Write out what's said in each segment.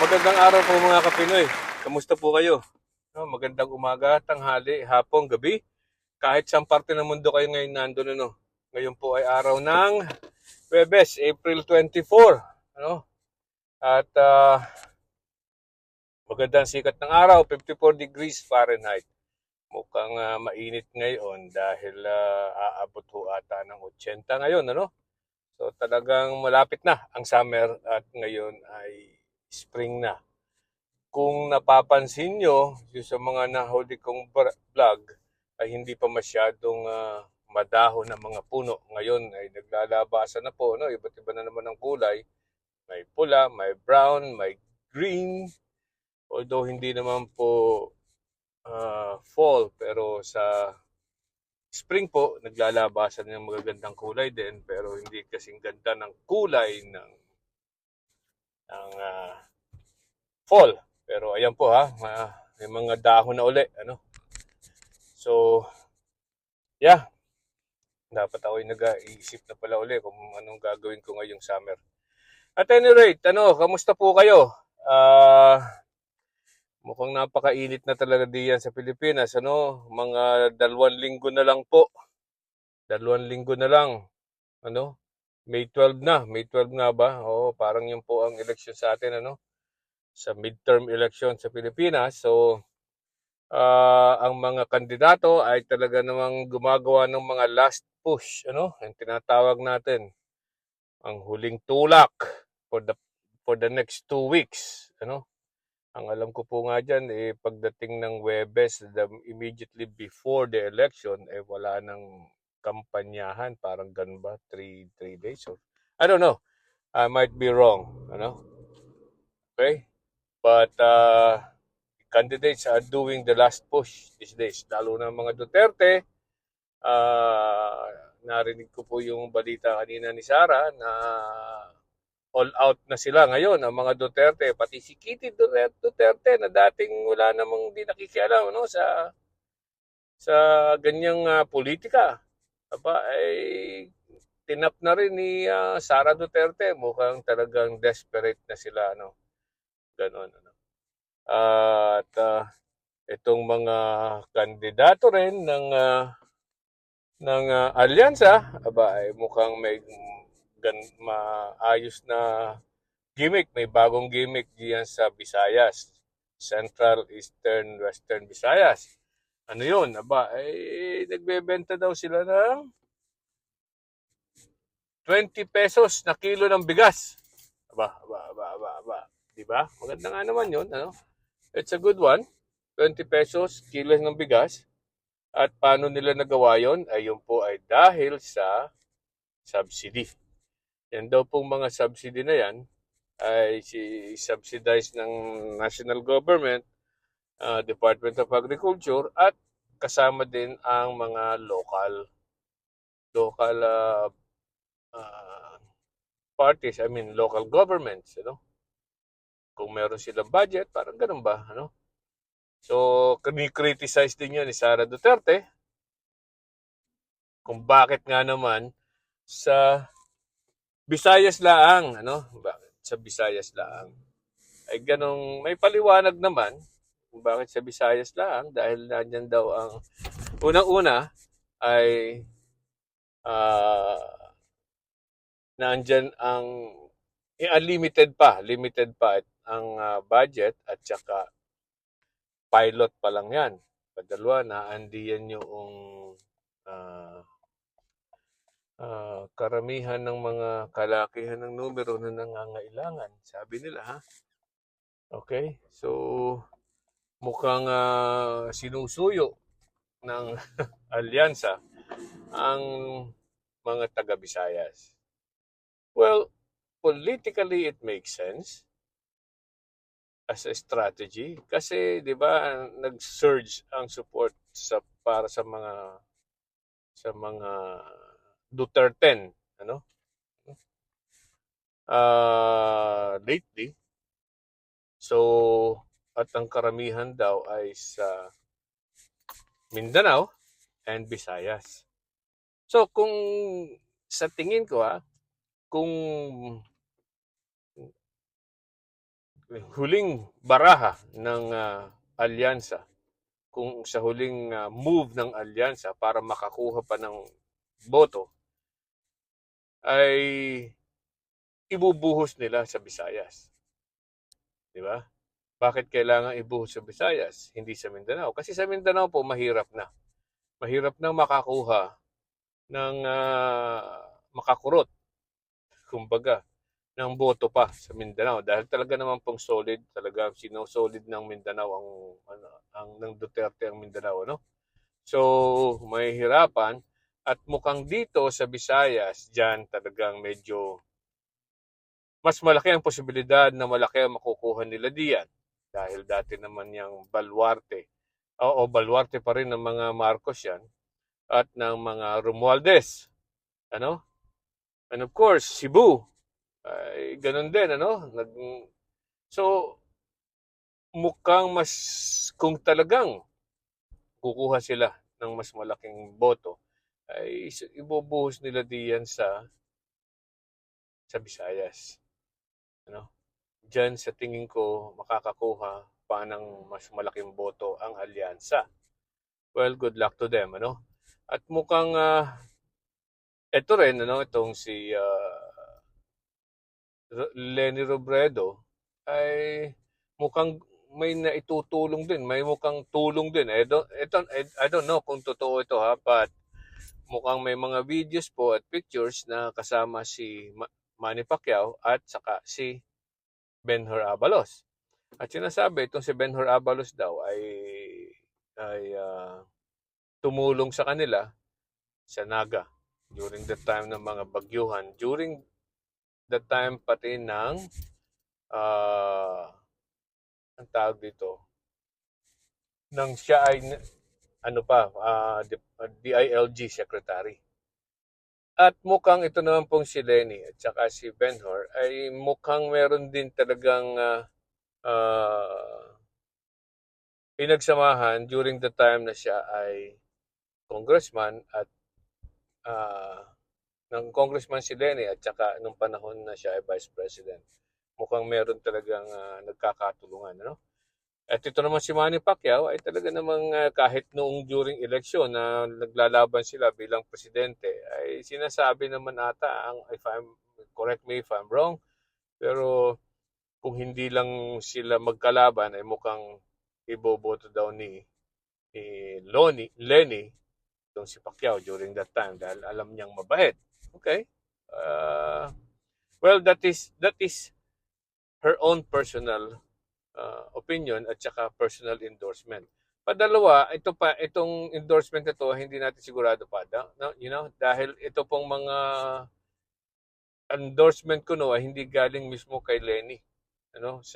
Magandang araw po mga Kapinoy. Kamusta po kayo? No, magandang umaga, tanghali, hapon, gabi. Kahit saan parte ng mundo kayo ngayon nandun, ano. Ngayon po ay araw ng Huwebes, April 24. Ano? At magandang sikat ng araw, 54 degrees Fahrenheit. Mukhang mainit ngayon dahil aabot ho ata ng 80 ngayon, ano? So talagang malapit na ang summer at ngayon ay spring na. Kung napapansin nyo, yung sa mga nahuli kong vlog, ay hindi pa masyadong madahon ng mga puno. Ngayon ay naglalabasan na po, no? Iba't iba na naman ang kulay. May pula, may brown, may green. Although hindi naman po fall, pero sa spring po, naglalabasan ng magagandang kulay din. Pero hindi kasing ganda ng kulay ng fall. Pero ayan po ha, may mga dahon na uli. Ano? So, yeah, dapat ako ay nag-iisip na pala uli kung anong gagawin ko ngayong summer. At any rate, kamusta po kayo? Mukhang napakainit na talaga diyan sa Pilipinas. Mga 2 linggo na lang po. 2 linggo na lang. May 12 na. May 12 nga ba? Oo, parang yun po ang election sa atin, sa midterm election sa Pilipinas. So, ang mga kandidato ay talaga namang gumagawa ng mga last push, ang tinatawag natin, ang huling tulak for the next 2 weeks, Ang alam ko po nga dyan, pagdating ng Huwebes, immediately before the election, wala nang kampanyahan, parang ganun ba, 3 days, or I don't know, I might be wrong, okay? But candidates are doing the last push these days, lalo na mga Duterte. Narinig ko po yung balita kanina ni Sara na all out na sila ngayon, ang mga Duterte, pati si Kitty Duterte na dating wala namang di nakikialam sa ganyang politika. Ay tinap na rin ni Sara Duterte. Mukhang talagang desperate na sila, ganon, At itong mga kandidato rin ng alyansa, ay mukhang may maayos na gimmick, may bagong gimmick diyan sa Visayas, Central, Eastern, Western Visayas. Ano yun? Nagbebenta daw sila ng 20 pesos na kilo ng bigas. Di ba? Maganda nga naman yun, It's a good one. 20 pesos kilo ng bigas. At paano nila nagawa yon? Yun po ay dahil sa subsidy. Yan daw pong mga subsidy na yan ay subsidized ng national government, Department of Agriculture, at kasama din ang mga local parties, local governments, Kung meron silang budget, parang ganun ba, So, kini-criticize din yun ni Sara Duterte kung bakit nga naman sa Visayas laang, Bakit sa Visayas laang? Ay ganong may paliwanag naman kung bakit sa Visayas laang, dahil nandiyan daw ang unang-una ay nandiyan ang limited pa ang budget, at saka pilot pa lang yan. Padalwa na andiyan yung karamihan ng mga kalakihan ng numero na nangangailangan. Sabi nila, ha? Okay? So, mukhang sinusuyo ng alyansa ang mga taga-Visayas. Well, politically it makes sense as a strategy kasi 'di ba nag-surge ang support para sa mga Duterte, lately. So, at ang karamihan daw ay sa Mindanao and Visayas. So, kung sa tingin ko, kung huling baraha ng alyansa, kung sa huling move ng alyansa para makakuha pa ng boto, ay ibubuhos nila sa Visayas. Di ba? Bakit kailangan ibuhos sa Visayas, hindi sa Mindanao? Kasi sa Mindanao po, mahirap na. Mahirap na makakuha ng makakurot, kumbaga, ng boto pa sa Mindanao dahil talaga naman pong solid, talaga sino-solid ng Mindanao ang ng Duterte ang Mindanao, no? So, mahihirapan at mukhang dito sa Visayas diyan talagang medyo mas malaki ang posibilidad na malaki ang makukuha nila diyan dahil dati naman yung baluarte. O baluarte pa rin ng mga Marcos yan at ng mga Romualdez. Ano? And of course, Cebu. Ay, ganun din, ano? So, mukhang mas, kung talagang kukuha sila ng mas malaking boto, ay ibubuhos nila diyan sa Visayas. Ano? Diyan sa tingin ko makakakuha pa ng mas malaking boto ang alyansa. Well, good luck to them, ano? At mukhang ito rin, ano, itong si Leni Robredo ay mukhang may naitutulong din, may mukhang tulong din. I don't know kung totoo ito ha, but mukhang may mga videos po at pictures na kasama si Manny Pacquiao at saka si Benhur Abalos. At sinasabi itong si Benhur Abalos daw ay tumulong sa kanila sa Naga during the time ng mga bagyuhan, during the time pati ng ang tawag dito, nang siya ay ano pa, DILG secretary. At mukhang ito naman pong si Lenny at saka si Benhur ay mukhang meron din talagang pinagsamahan during the time na siya ay congressman at uh, ng congressman si Lenny at saka nung panahon na siya ay vice president. Mukhang meron talagang nagkakatulungan, ano? At ito naman si Manny Pacquiao ay talaga namang kahit noong during election na naglalaban sila bilang presidente ay sinasabi naman ata ang if I'm correct me if I'm wrong, pero kung hindi lang sila magkalaban ay mukhang iboboto daw ni Lenny itong si Pacquiao during that time dahil alam niyang mabait. Okay? Uh, well, that is her own personal opinion at saka personal endorsement. Padalawa, itong endorsement na to, hindi natin sigurado pa, no? You know, dahil ito pong mga endorsement ko no ay hindi galing mismo kay Lenny. Ano,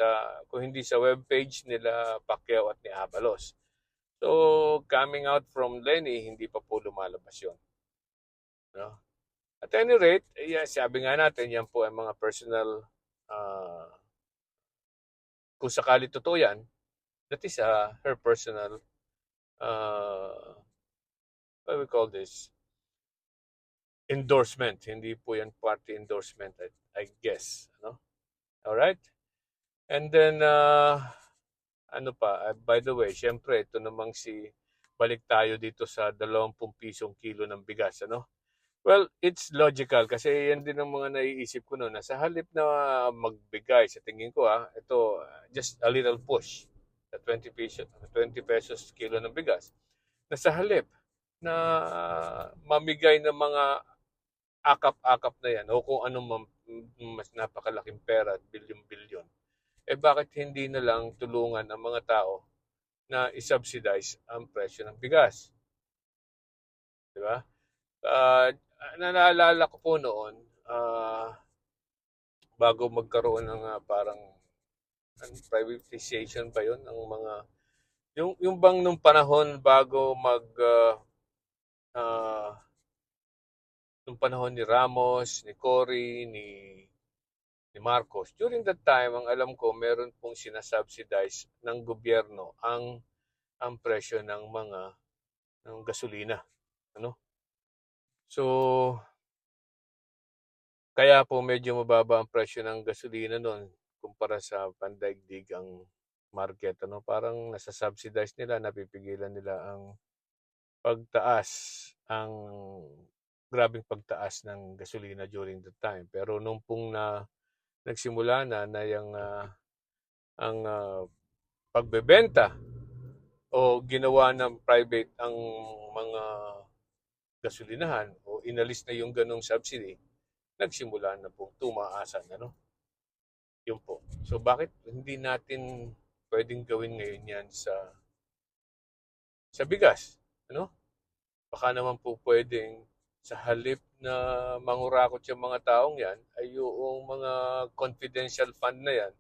kung hindi sa webpage nila Pacquiao at ni Abalos. So, coming out from Lenny, hindi pa po lumalabas yun. No? At any rate, sabi nga natin, yan po ay mga personal, kung sakali totoo yan, that is her personal, what we call this, endorsement. Hindi po yan party endorsement, I guess. Ano? Alright? And then, ano pa, by the way, syempre, ito namang balik tayo dito sa 20 pisong kilo ng bigas, ano? Well, it's logical kasi yan din ang mga naiisip ko noon na sa halip na magbigay sa tingin ko ito just a little push sa 20 pesos kilo ng bigas. Na sa halip na mamigay ng mga akap-akap na yan o kung ano mas napakalaking pera at bilyon-bilyon, bakit hindi na lang tulungan ang mga tao na i-subsidize ang presyo ng bigas? Di ba? Naalala ko po noon, bago magkaroon ng parang privatization ba yun ng mga yung bang nung panahon bago nung panahon ni Ramos, ni Cory, ni Marcos. During that time, ang alam ko, meron pong sinasubsidize ng gobyerno ang presyo ng gasolina. Ano? So, kaya po medyo mababa ang presyo ng gasolina noon kumpara sa pandaigdigang market, ano? Parang nasa-subsidize nila, napipigilan nila ang pagtaas, ang grabeng pagtaas ng gasolina during the time. Pero nung pong nagsimula na yung ang pagbebenta o ginawa ng private ang mga gasolinahan o inalis na yung ganong subsidy, nagsimula na pong tumaasan, ano? Yun po. So bakit hindi natin pwedeng gawin ngayon yan sa bigas, ano? Baka naman po pwedeng sa halip na mangurakot yung mga taong yan, ay yung mga confidential fund na yan,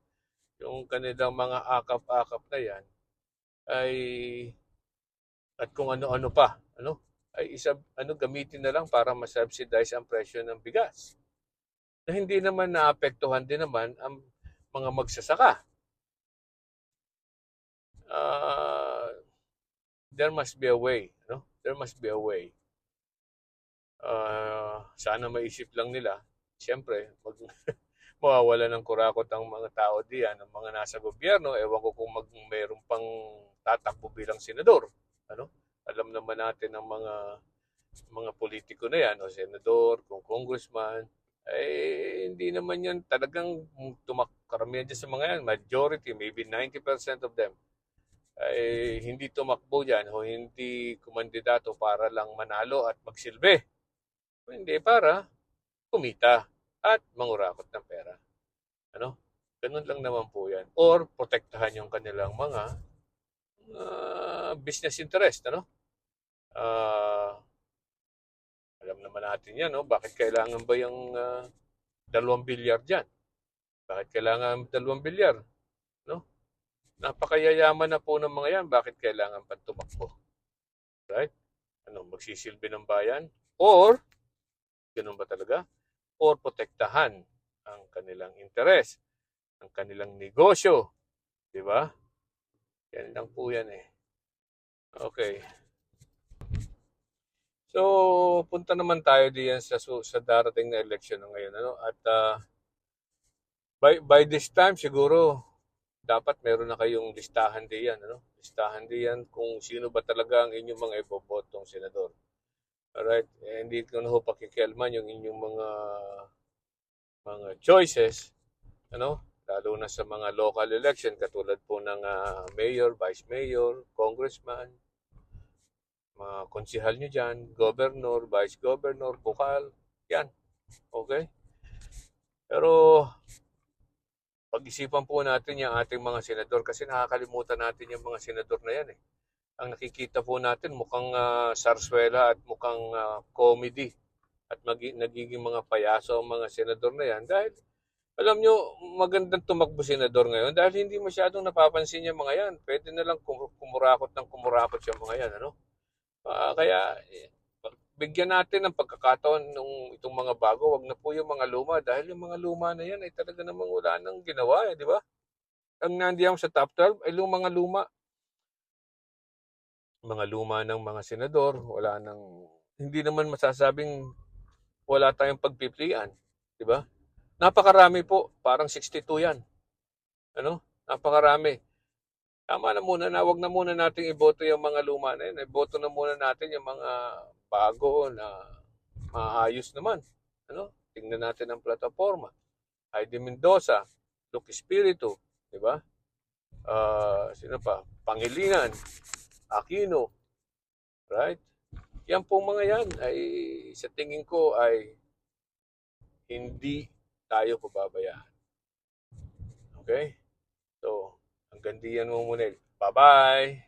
yung kanilang mga akap-akap na yan, ay at kung ano-ano pa, ano, ay gamitin na lang para ma-subsidize ang presyo ng bigas. Na hindi naman naapektuhan din naman ang mga magsasaka. Uh, there must be a way, no? There must be a way. Sana maisip lang nila, siyempre, mawawala ng kurakot ang mga tao diyan, ang mga nasa gobyerno, ewan ko kung mayroon pang tatakbo bilang senador. Ano? Alam naman natin ang mga politiko na yan, o senador, kung congressman, ay hindi naman yan talagang karamihan dyan sa mga yan, majority, maybe 90% of them, ay hindi tumakbo dyan o hindi kumandidato para lang manalo at magsilbi. Hindi, para kumita at mangurakot ng pera. Ano? Ganun lang naman po yan. Or protektahan yung kanilang mga business interest. Ano? Alam naman natin yan, no? Bakit kailangan ba yung 2 bilyar dyan? Bakit kailangan 2 bilyar? No? Napakayayaman na po ng mga yan. Bakit kailangan pa tumakbo? Right? Ano, magsisilbi ng bayan? Or, ganun ba talaga? Or protektahan ang kanilang interes, ang kanilang negosyo. Di ba? Yan lang po yan eh. Okay. So, punta naman tayo diyan sa darating na election ngayon, ano? At by this time siguro dapat meron na kayong listahan diyan, ano? Listahan diyan kung sino ba talaga ang inyong mga ibobotong senador. Alright? Hindi ko na ho pakikialaman yung inyong mga choices, ano? Lalo na sa mga local election katulad po ng mayor, vice mayor, congressman, mga konsihal nyo dyan, governor, vice governor, bukal, yan. Okay? Pero pag-isipan po natin yung ating mga senador kasi nakakalimutan natin yung mga senador na yan eh. Ang nakikita po natin mukhang sarswela at mukhang comedy at nagiging mga payaso ang mga senador na yan dahil alam nyo, magandang tumakbo senador ngayon dahil hindi masyadong napapansin yung mga yan. Pwede na lang kumurakot yung mga yan, ano? Kaya bigyan natin ng pagkakataon itong mga bago, wag na po yung mga luma dahil yung mga luma na yan ay talaga namang wala nang ginawa, di ba? Ang nandiyan sa top 12 ay mga luma. Mga luma ng mga senador, wala nang hindi naman masasabing wala tayong pagpipilian, di ba? Napakarami po, parang 62 yan. Ano? Napakarami. Tama na muna na, wag na muna nating iboto yung mga luma na yun. Iboto na muna natin yung mga bago na maayos naman. Ano? Tingnan natin ang plataforma. Heidi Mendoza, Luke Espiritu, di ba? Sino pa? Pangilinan, Aquino, right? Yan pong mga yan ay sa tingin ko ay hindi tayo pababayaan. Okay? So, hanggang diyan mo muna. Bye-bye!